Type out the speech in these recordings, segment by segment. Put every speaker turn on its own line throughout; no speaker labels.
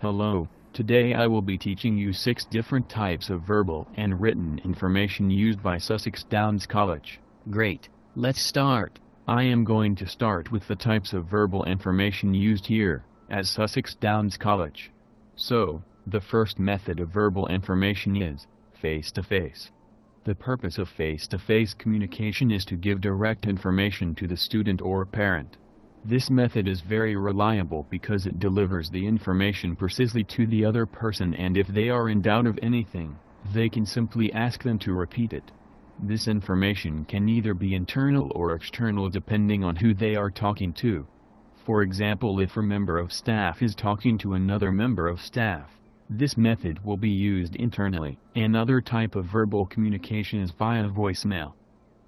Hello, today I will be teaching you 6 different types of verbal and written information used by Sussex Downs College.
Great, let's start.
I am going to start with the types of verbal information used here, at Sussex Downs College. So, the first method of verbal information is face-to-face. The purpose of face-to-face communication is to give direct information to the student or parent. This method is very reliable because it delivers the information precisely to the other person, and if they are in doubt of anything, they can simply ask them to repeat it. This information can either be internal or external depending on who they are talking to. For example, if a member of staff is talking to another member of staff, this method will be used internally. Another type of verbal communication is via voicemail.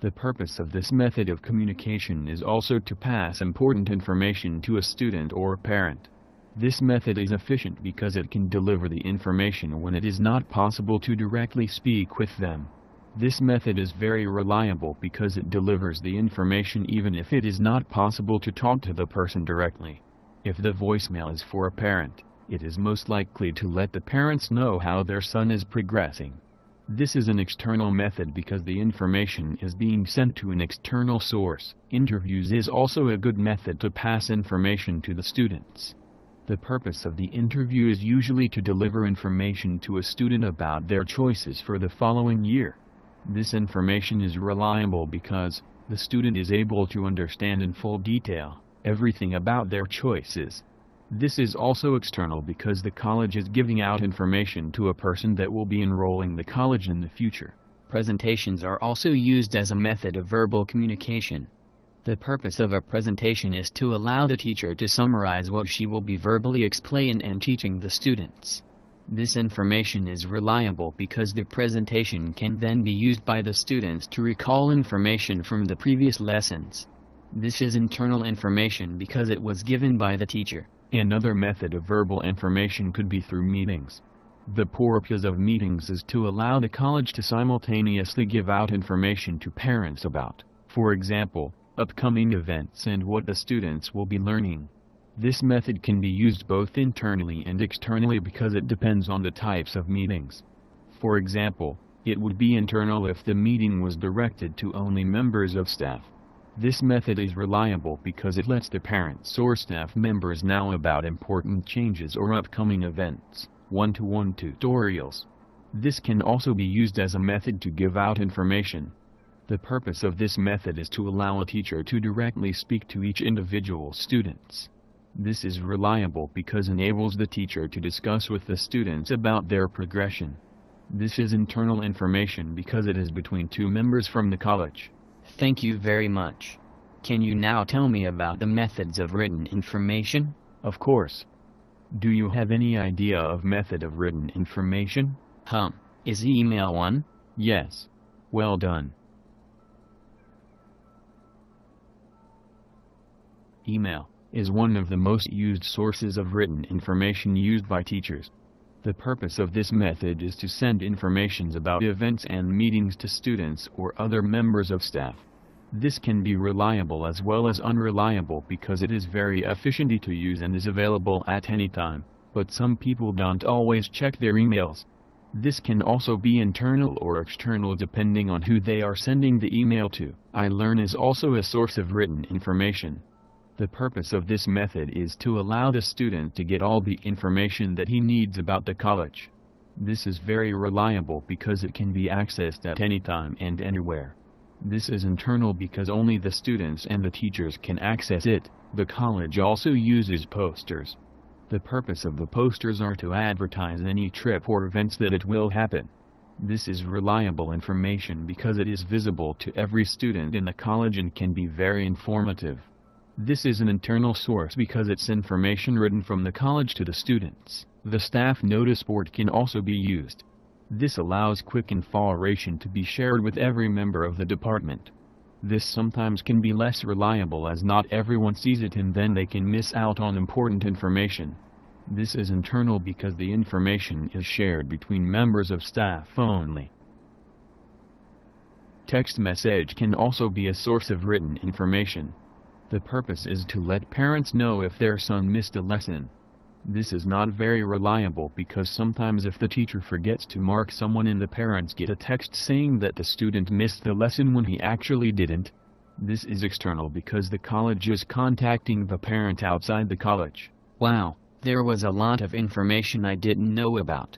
The purpose of this method of communication is also to pass important information to a student or parent. This method is efficient because it can deliver the information when it is not possible to directly speak with them. This method is very reliable because it delivers the information even if it is not possible to talk to the person directly. If the voicemail is for a parent, it is most likely to let the parents know how their son is progressing. This is an external method because the information is being sent to an external source. Interviews is also a good method to pass information to the students. The purpose of the interview is usually to deliver information to a student about their choices for the following year. This information is reliable because the student is able to understand in full detail everything about their choices. This is also external because the college is giving out information to a person that will be enrolling the college in the future.
Presentations are also used as a method of verbal communication. The purpose of a presentation is to allow the teacher to summarize what she will be verbally explaining and teaching the students. This information is reliable because the presentation can then be used by the students to recall information from the previous lessons. This is internal information because it was given by the teacher.
Another method of verbal information could be through meetings. The purpose of meetings is to allow the college to simultaneously give out information to parents about, for example, upcoming events and what the students will be learning. This method can be used both internally and externally because it depends on the types of meetings. For example, it would be internal if the meeting was directed to only members of staff. This method is reliable because it lets the parents or staff members know about important changes or upcoming events. One-to-one tutorials. This can also be used as a method to give out information. The purpose of this method is to allow a teacher to directly speak to each individual students. This is reliable because it enables the teacher to discuss with the students about their progression. This is internal information because it is between two members from the college.
Thank you very much. Can you now tell me about the methods of written information?
Of course. Do you have any idea of method of written information?
Is email one?
Yes. Well done. Email is one of the most used sources of written information used by teachers. The purpose of this method is to send information about events and meetings to students or other members of staff. This can be reliable as well as unreliable because it is very efficient to use and is available at any time, but some people don't always check their emails. This can also be internal or external depending on who they are sending the email to. iLearn is also a source of written information. The purpose of this method is to allow the student to get all the information that he needs about the college. This is very reliable because it can be accessed at any time and anywhere. This is internal because only the students and the teachers can access it. The college also uses posters. The purpose of the posters are to advertise any trip or events that it will happen. This is reliable information because it is visible to every student in the college and can be very informative. This is an internal source because it's information written from the college to the students. The staff notice board can also be used. This allows quick information to be shared with every member of the department. This sometimes can be less reliable as not everyone sees it and then they can miss out on important information. This is internal because the information is shared between members of staff only. Text message can also be a source of written information. The purpose is to let parents know if their son missed a lesson. This is not very reliable because sometimes if the teacher forgets to mark someone and the parents get a text saying that the student missed the lesson when he actually didn't. This is external because the college is contacting the parent outside the college.
Wow, there was a lot of information I didn't know about.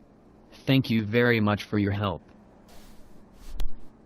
Thank you very much for your help.